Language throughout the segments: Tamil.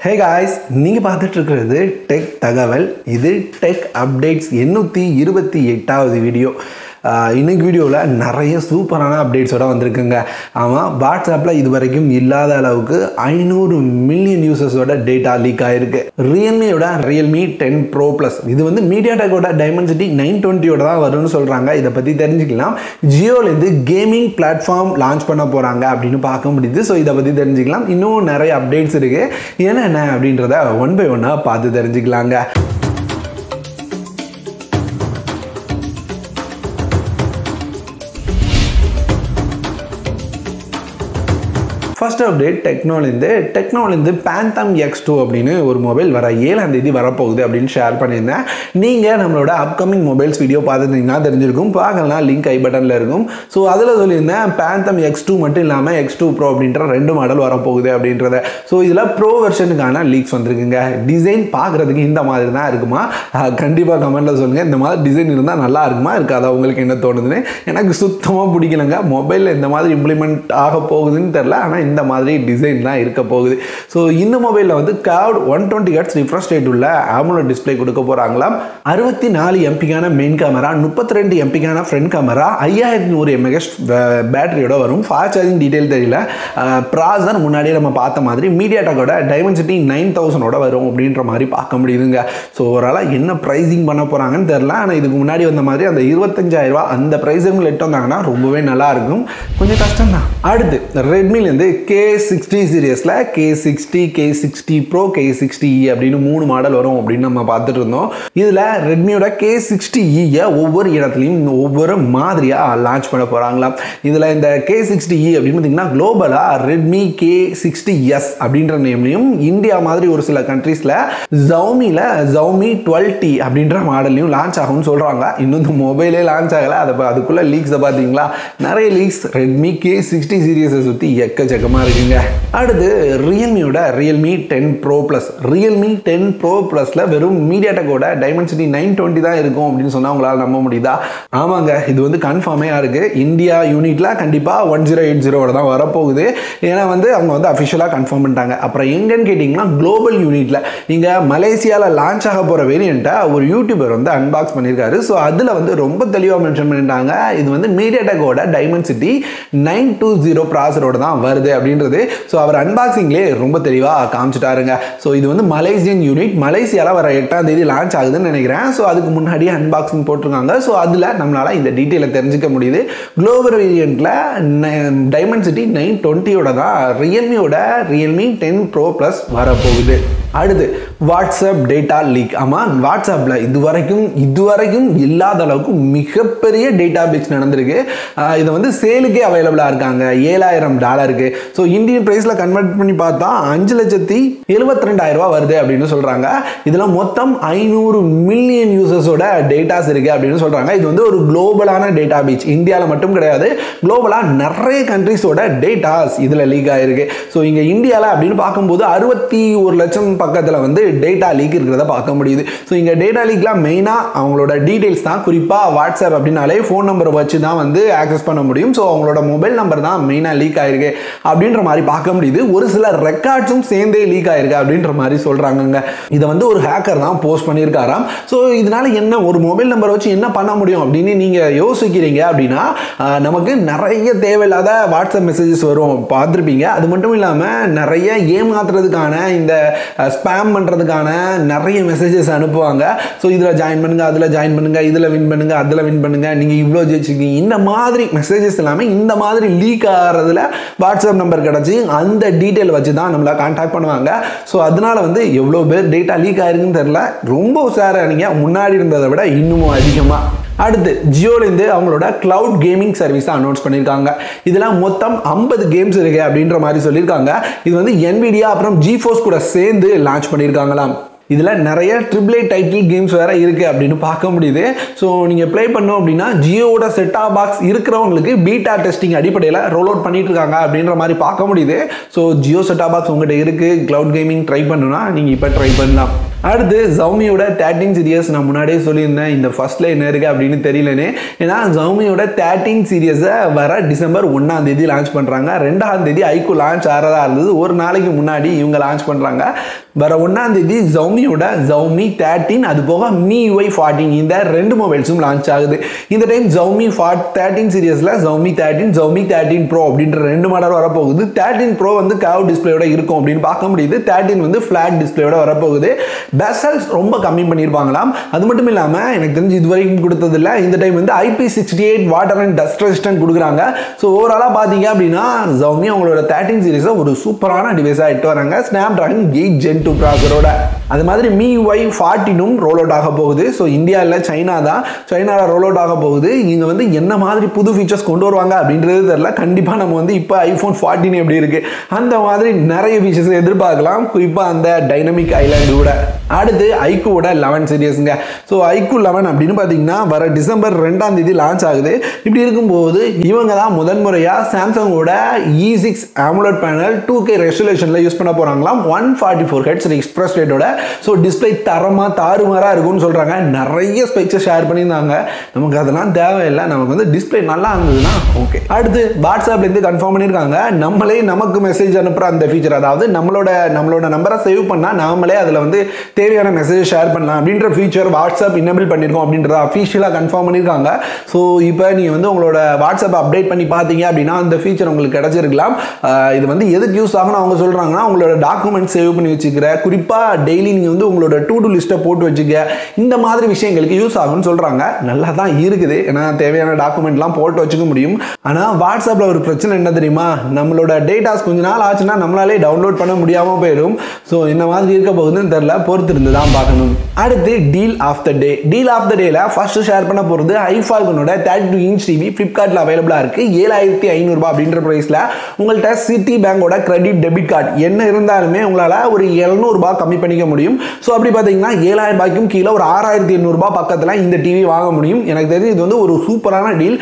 Hey guys, நீங்க பார்த்துட்டு இருக்கிறது டெக் தகவல். இது டெக் அப்டேட்ஸ் 828வது வீடியோ. இன்னைக்கு வீடியோவில் நிறைய சூப்பரான அப்டேட்ஸோட வந்திருக்குங்க. ஆமாம், வாட்ஸ்அப்பில் இது வரைக்கும் இல்லாத அளவுக்கு 500 மில்லியன் யூசர்ஸோட டேட்டா லீக் ஆகிருக்கு. ரியல்மியோட Realme 10 Pro Plus இது வந்து மீடியாடெக்கோட Dimensity 920யோட தான் வரும்னு சொல்கிறாங்க. இதை பற்றி தெரிஞ்சுக்கலாம். ஜியோலேருந்து கேமிங் பிளாட்ஃபார்ம் லான்ச் பண்ண போகிறாங்க அப்படின்னு பார்க்க முடியுது. ஸோ இதை பற்றி தெரிஞ்சுக்கலாம். இன்னும் நிறைய அப்டேட்ஸ் இருக்குது. என்னென்ன அப்படின்றத ஒன் பை ஒன்னாக பார்த்து தெரிஞ்சுக்கலாங்க. ஃபர்ஸ்ட் அப்டேட் டெக்னோலேருந்து Phantom X2 அப்படின்னு ஒரு மொபைல் வர 7ஆம் தேதி வரப்போகுது அப்படின்னு ஷேர் பண்ணியிருந்தேன். நீங்கள் நம்மளோட அப்கமிங் மொபைல்ஸ் வீடியோ பார்த்துருந்தீங்கன்னா தெரிஞ்சிருக்கும். பார்க்கலாம், லிங்க் ஐ பட்டனில் இருக்கும். ஸோ அதில் சொல்லியிருந்தேன் Phantom X2 மட்டும் இல்லாமல் X2 Pro அப்படின்ற 2 மாடல் வரப்போகுது அப்படின்றத. ஸோ இதில் ப்ரோ வெர்ஷனுக்கான லீக்ஸ் வந்துருக்குங்க. டிசைன் பார்க்குறதுக்கு இந்த மாதிரி தான் இருக்குமா? கண்டிப்பாக கமெண்ட்டில் சொல்லுங்கள். இந்த மாதிரி டிசைன் இருந்தால் நல்லா இருக்குமா இருக்காதா? உங்களுக்கு என்ன தோணுதுன்னு எனக்கு சுத்தமாக பிடிக்கலங்க. மொபைலில் இந்த மாதிரி இம்ப்ளிமெண்ட் ஆக போகுதுன்னு தெரில. ஆனால் இந்த மாதிரி டிசைன் தான் இருக்க போகுது. ஸோ இந்த மொபைலில் வந்து கர்வ்ட் 120 Hz ரிஃப்ரெஷ் ரேட் உள்ள AMOLED டிஸ்பிளே கொடுக்க போகிறாங்களாம். 64 MPக்கான மெயின் கேமரா, 32 MPக்கான ஃப்ரண்ட் கேமரா, 5100 mAh பேட்டரியோட வரும். ஃபாஸ்ட் சார்ஜிங் டீட்டெயில் தெரியல. ப்ராசஸர் முன்னாடியே நம்ம பார்த்த மாதிரி மீடியாடெக்கோட Dimensity 9000ஓட வரும் அப்படின்ற மாதிரி பார்க்க முடியுதுங்க. ஸோ ஓவராலாக என்ன ப்ரைஸிங் பண்ண போகிறாங்கன்னு தெரில. ஆனால் இதுக்கு முன்னாடி வந்த மாதிரி அந்த 25,000 அந்த ப்ரைஸிங்கில் எட்டு வந்தாங்கன்னா ரொம்பவே நல்லா இருக்கும். கொஞ்சம் கஷ்டம் தான். அடுத்து ரெட்மிலேருந்து K60 சீரியஸில் K60, K60 Pro, K60E அப்படின்னு 3 மாடல் வரும் அப்படின்னு நம்ம பார்த்துட்டு இருந்தோம். இதில் ரெட்மியோட K60E ஒவ்வொரு இடத்துலையும் ஒவ்வொரு மாதிரியாக லான்ச் பண்ண போகிறாங்களாம். இதில் இந்த K60E அப்படின்னு பார்த்தீங்கன்னா குளோபலாக Redmi K60S அப்படின்ற நேம்லையும், இந்தியா மாதிரி ஒரு சில கண்ட்ரீஸில் Xiaomi 12T அப்படின்ற மாடல்லையும் லான்ச் ஆகும்னு சொல்கிறாங்க. இன்னும் இந்த மொபைலே லான்ச் ஆகலை. அதுக்குள்ளே லீக்ஸை பார்த்தீங்களா? நிறைய லீக்ஸ் Redmi K60 சீரியஸை சுற்றி எக்கச்சக்கமாக இருக்குங்க. அடுத்து ரியல்மியோட Realme 10 Pro Plus. Realme 10 Pro Plusல வெறும் மீடியாடெக்கோட Dimensity 920 தான் இருக்கும் அப்படின்னு சொன்னா உங்களால நம்ப முடியுதா? ஆமாங்க, இது வந்து கன்ஃபார்மே இருக்கு. இந்தியா யூனிட்ல கண்டிப்பா 1080 தான் வரப்போகுது. ஏன்னா வந்து அவங்க வந்து அஃபிஷியலா கன்ஃபார்ம் பண்ணிட்டாங்க. அப்புறம் எங்கன்னு கேட்டீங்கன்னா குளோபல் யூனிட்ல இங்க மலேசியால லான்ச் ஆக போற வேரியண்ட்டை ஒரு யூடியூபர் வந்து அன்பாக்ஸ் பண்ணியிருக்காரு. ஸோ அதுல வந்து ரொம்ப தெளிவாக மென்ஷன் பண்ணிட்டாங்க. இது வந்து மீடியாடெக்கோட Dimensity 920 ப்ராசரோட தான் வருது அப்படின்றது. ஸோ அவர் அன்பாக்சிங்லேயே ரொம்ப தெளிவாக காமிச்சிட்டாருங்க. ஸோ இது வந்து மலேசியன் யூனிட். மலேசியாவில் வர 8ஆம் தேதி லான்ச் ஆகுதுன்னு நினைக்கிறேன். ஸோ அதுக்கு முன்னாடியே அன்பாக்சிங் போட்டிருக்காங்க. ஸோ அதில் நம்மளால் இந்த டீட்டெயிலை தெரிஞ்சுக்க முடியுது. குளோபல் வேரியண்ட்டில் Dimensity 920யோட தான் ரியல்மியோட Realme 10 Pro Plus வரப்போகுது. அடுத்து வாட்ஸ்அப் டேட்டா லீக். ஆமாம், வாட்ஸ்அப்பில் இதுவரைக்கும் இல்லாத அளவுக்கு மிகப்பெரிய டேட்டா பீச் நடந்திருக்கு. இதை வந்து சேலுக்கே அவைலபிளாக இருக்காங்க $7,000. ஸோ இந்தியன் ப்ரைஸில் கன்வெர்ட் பண்ணி பார்த்தா 5,72,000 வருது அப்படின்னு சொல்கிறாங்க. இதில் மொத்தம் 500 மில்லியன் யூசர்ஸோட டேட்டாஸ் இருக்குது அப்படின்னு சொல்கிறாங்க. இது வந்து ஒரு குளோபலான டேட்டா பீச். இந்தியாவில் மட்டும் கிடையாது, குளோபலாக நிறைய கண்ட்ரிஸோட டேட்டாஸ் இதில் லீக் ஆகிருக்கு. ஸோ இங்கே இந்தியாவில் அப்படின்னு பார்க்கும்போது 61 லட்சம் பக்கத்தில் வந்து டேட்டா லீக் இருக்கிறத பார்க்க முடியுது. ஸோ இங்கே டேட்டா லீக்லாம் மெயினாக அவங்களோட டீட்டெயில்ஸ் தான். குறிப்பாக வாட்ஸ்அப் அப்படின்னாலே ஃபோன் நம்பரை வச்சு தான் வந்து ஆக்சஸ் பண்ண முடியும். ஸோ அவங்களோட மொபைல் நம்பர் தான் மெயினாக லீக் ஆகிருக்கு அப்படின்ற மாதிரி பார்க்க முடியுது. ஒரு சில ரெக்கார்ட்ஸும் சேர்ந்தே லீக் ஆயிருக்கு அப்படின்ற மாதிரி சொல்கிறாங்க. இதை வந்து ஒரு ஹேக்கர் தான் போஸ்ட் பண்ணியிருக்காராம். ஸோ இதனால என்ன, ஒரு மொபைல் நம்பரை வச்சு என்ன பண்ண முடியும் அப்படின்னு நீங்கள் யோசிக்கிறீங்க அப்படின்னா, நமக்கு நிறைய தேவையில்லாத வாட்ஸ்அப் மெசேஜஸ் வரும், பார்த்துருப்பீங்க. அது மட்டும் இல்லாமல் நிறைய ஏமாத்துறதுக்கான, இந்த ஸ்பேம் பண்ணுறதுக்கான நிறைய மெசேஜஸ் அனுப்புவாங்க. ஸோ இதில் ஜாயின் பண்ணுங்க, அதில் ஜாயின் பண்ணுங்க, இதில் வின் பண்ணுங்க, அதில் வின் பண்ணுங்க, நீங்கள் இவ்வளோ ஜெயிச்சிருக்கீங்க, இந்த மாதிரி மெசேஜஸ் எல்லாமே இந்த மாதிரி லீக் ஆகிறதுல வாட்ஸ்அப் நம்பர் கிடச்சி அந்த டீட்டெயில் வச்சு தான் நம்மளை கான்டாக்ட் பண்ணுவாங்க. ஸோ அதனால வந்து எவ்வளோ பேர் டேட்டா லீக் ஆயிருக்குன்னு தெரியல. ரொம்ப உஷாராக நீங்கள் முன்னாடி இருந்ததை விட இன்னமும் அதிகமாக. அடுத்து ஜியோலேருந்து அவங்களோட கிளவுட் கேமிங் சர்வீஸை அனௌன்ஸ் பண்ணியிருக்காங்க. இதில் மொத்தம் 50 கேம்ஸ் இருக்குது அப்படின்ற மாதிரி சொல்லியிருக்காங்க. இது வந்து NVIDIA அப்புறம் GeForce கூட சேர்ந்து லான்ச் பண்ணியிருக்காங்களாம். இதில் நிறைய AAA டைட்டில் கேம்ஸ் வேறு இருக்குது அப்படின்னு பார்க்க முடியுது. ஸோ நீங்கள் ப்ளே பண்ணோம் அப்படின்னா ஜியோவோட செட்டாப் பாக்ஸ் இருக்கிறவங்களுக்கு பீட்டா டெஸ்டிங் அடிப்படையில் ரோல் அவுட் பண்ணிட்டு இருக்காங்க அப்படின்ற மாதிரி பார்க்க முடியுது. ஸோ ஜியோ செட்டாப் பாக்ஸ் உங்கள்கிட்ட இருக்குது, க்ளவுட் கேமிங் ட்ரை பண்ணுன்னா நீங்கள் இப்போ ட்ரை பண்ணலாம். அடுத்து Xiaomiயோட 13 சீரிஸ் நான் முன்னாடியே சொல்லியிருந்தேன் இந்த ஃபர்ஸ்ட்ல என்ன இருக்கு அப்படின்னு தெரியலனே. ஏன்னா Xiaomiயோட 13 சீரிஸை வர டிசம்பர் 1ஆம் தேதி லான்ச் பண்றாங்க. 2ஆம் தேதி IQoo லான்ச் ஆறதா இருந்தது. ஒரு நாளைக்கு முன்னாடி இவங்க லான்ச் பண்றாங்க. வர 1ஆம் தேதி Xiaomiயோட Xiaomi 13 அது போக MIUI 14 இந்த ரெண்டு மொபைல்ஸும் லான்ச் ஆகுது. இந்த time Xiaomi 13 சீரிஸ்ல Xiaomi 13, Xiaomi 13 Pro அப்படின்ற ரெண்டு மாடல் வரப்போகுது. 13 Pro வந்து கர்வ் டிஸ்பிளேயோட இருக்கும் அப்படின்னு பார்க்க முடியுது. 13 வந்து ஃபிளாட் டிஸ்பிளேயோட வரப்போகுது. பெசல்ஸ் ரொம்ப கம்மி பண்ணியிருப்பாங்களாம். அது மட்டும் இல்லாமல் எனக்கு தெரிஞ்சு இது வரைக்கும் கொடுத்ததில்ல. இந்த டைம் வந்து IP68 water and dust resistant கொடுக்குறாங்க. ஸோ ஓவராலாக பார்த்தீங்க அப்படின்னா Xiaomi அவங்களோட 13 சீரிஸை ஒரு சூப்பரான டிவைஸாக இட்டு வராங்க. Snapdragon 8 Gen 2 ப்ராசரோட. அது மாதிரி MIUI 14 ரோல் அவுட் ஆக போகுது. ஸோ இந்தியா இல்லை சைனா தான். சைனாவில் ரோல் அவுட் ஆக போகுது. இங்கே வந்து என்ன மாதிரி புது ஃபீச்சர்ஸ் கொண்டு வருவாங்க அப்படின்றது தெரியல. கண்டிப்பாக நம்ம வந்து இப்போ iPhone 14 எப்படி இருக்கு அந்த மாதிரி நிறைய ஃபீச்சர்ஸ் எதிர்பார்க்கலாம். குறிப்பாக அந்த டைனமிக் ஐலாண்ட் கூட. அடுத்து IQooட 11 சீரிஸ்ங்க. ஸோ IQoo 11 அப்படின்னு பார்த்தீங்கன்னா வர டிசம்பர் 2ஆம் தேதி லான்ச் ஆகுது. இப்படி இருக்கும்போது இவங்க தான் முதன்முறையாக சாம்சங்கோட E6 AMOLED பேனல் 2K ரெசல்யூஷனில் யூஸ் பண்ண போகிறாங்களாம். 144 Hz எக்ஸ்பிரஸ் ரேட்டோட. ஸோ டிஸ்பிளே தரமாக தாறுமாறாக இருக்கும்னு சொல்கிறாங்க. நிறைய ஸ்பெக்ஸை ஷேர் பண்ணியிருந்தாங்க. நமக்கு அதெல்லாம் தேவையில்லை. நமக்கு வந்து டிஸ்பிளே நல்லா இருந்ததுன்னா ஓகே. அடுத்து வாட்ஸ்அப்லேருந்து கன்ஃபார்ம் பண்ணியிருக்காங்க. நம்மளே நமக்கு மெசேஜ் அனுப்புகிற அந்த ஃபீச்சர், அதாவது நம்மளோட நம்பரை சேவ் பண்ணால் நாமளே அதில் வந்து தேவையான மெசேஜ் ஷேர் பண்ணலாம் அப்படின்ற ஃபீச்சர் வாட்ஸ்அப் இன்னபிள் பண்ணியிருக்கோம் அப்படின்றத அஃபிஷியலாக கன்ஃபார்ம் பண்ணியிருக்காங்க. ஸோ இப்போ நீங்கள் வந்து உங்களோட வாட்ஸ்அப் அப்டேட் பண்ணி பார்த்தீங்க அப்படின்னா அந்த ஃபீச்சர் உங்களுக்கு கிடைச்சிருக்கலாம். இது வந்து எதுக்கு யூஸ் ஆகும்னு அவங்க சொல்கிறாங்கன்னா உங்களோட டாக்குமெண்ட் சேவ் பண்ணி வச்சுக்கிற, குறிப்பாக டெய்லி நீங்கள் வந்து உங்களோட டு டூ லிஸ்ட்டை போட்டு வச்சுக்க, இந்த மாதிரி விஷயங்களுக்கு யூஸ் ஆகும்னு சொல்கிறாங்க. நல்லா தான் இருக்குது. ஏன்னா தேவையான டாக்குமெண்ட்லாம் போட்டு வச்சுக்க முடியும். ஆனால் வாட்ஸ்அப்பில் ஒரு பிரச்சனை என்ன தெரியுமா, நம்மளோட டேட்டாஸ் கொஞ்ச நாள் ஆச்சுன்னா நம்மளாலே டவுன்லோட் பண்ண முடியாமல் போயிடும். ஸோ இந்த மாதிரி இருக்க போகுதுன்னு தெரியல, பொறுத்திருந்து தான் பார்க்கணும். அடுத்து deal of the day. Deal of the டேல ஃபர்ஸ்ட் ஷேர் பண்ண போகிறது iFalconோட 32 இன்ச் டிவி ஃப்ளிப்கார்ட்டில் அவைலபிளாக இருக்குது. 7500 அப்படின்ற ப்ரைஸில் உங்கள்கிட்ட சிட்டி பேங்கோட கிரெடிட் டெபிட் கார்டு என்ன இருந்தாலுமே உங்களால் ஒரு 700 கம்மி பண்ணிக்க முடியும். ஸோ அப்படி பார்த்தீங்கன்னா 7000 ரூபாய்க்கும் கீழே ஒரு 6800 பக்கத்தில் இந்த டிவி வாங்க முடியும். எனக்கு தெரிஞ்சு இது வந்து ஒரு சூப்பரான டீல்.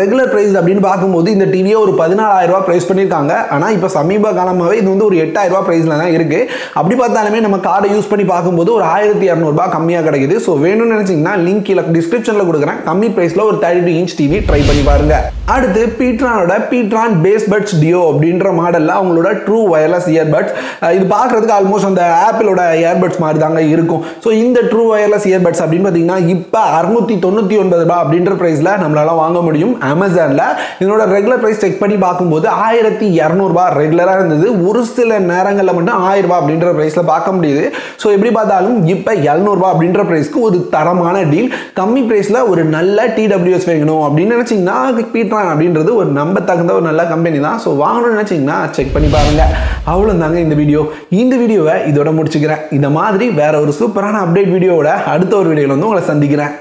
ரெகுலர் ப்ரைஸ் அப்படின்னு பார்க்கும்போது இந்த டிவியை ஒரு 14000 ப்ரைஸ் பண்ணியிருக்காங்க. ஆனால் இப்போ சமீப காலமாகவே இது வந்து ஒரு 8000 ப்ரைஸில் தான் இருக்குது. அப்படி பார்த்தாலுமே நம்ம கார்டை யூஸ் பண்ணி பார்க்கும்போது ஒரு 1200 கம்மியாக கிடைக்குது. ஸோ வேணும்னு நினைச்சீங்கன்னா லிங்க் கீழே டிஸ்கிரிப்ஷனில் கொடுக்குறேன். கம்மி ப்ரைஸில் ஒரு 32 இன்ச் டிவி ட்ரை பண்ணி பாருங்க. அடுத்து PTronோட PTron பேஸ் பட்ஸ் டியோ அப்படின்ற மாடலில் அவங்களோட ட்ரூ வயர்லெஸ் இயர்பட்ஸ். இது பார்க்குறதுக்கு ஆல்மோஸ்ட் அந்த ஆப்பிளோட இயர்பட்ஸ் மாதிரி தாங்க இருக்கும். ஸோ இந்த ட்ரூ வயர்லெஸ் இயர்பட்ஸ் அப்படின்னு பார்த்தீங்கன்னா இப்போ 699 அப்படின்ற ப்ரைஸில் நம்மளால வாங்க முடியும் அமேசானில். இதனோட ரெகுலர் ப்ரைஸ் செக் பண்ணி பார்க்கும்போது 1200 ரெகுலராக இருந்தது. ஒரு சில நேரங்களில் மட்டும் 1000 அப்படின்ற ப்ரைஸில் பார்க்க முடியுது. ஸோ எப்படி பார்த்தாலும் இப்போ 700 அப்படின்ற ப்ரைஸ்க்கு ஒரு தரமான டீல். கம்மி ப்ரைஸில் ஒரு நல்ல TWS வேணும் அப்படின்னு நினச்சிங்கன்னா PTron அப்படின்றது ஒரு நம்ப தகுந்த ஒரு நல்ல கம்பெனி தான். ஸோ வாங்கணும்னு நினச்சிங்கன்னா செக் பண்ணி பாருங்க. அவ்வளோ தாங்க இந்த வீடியோவை இதோட முடிச்சுக்கிறேன். இந்த மாதிரி வேற ஒரு சூப்பரான அப்டேட் வீடியோவோட அடுத்த ஒரு வீடியோவில் வந்து உங்களை சந்திக்கிறேன்.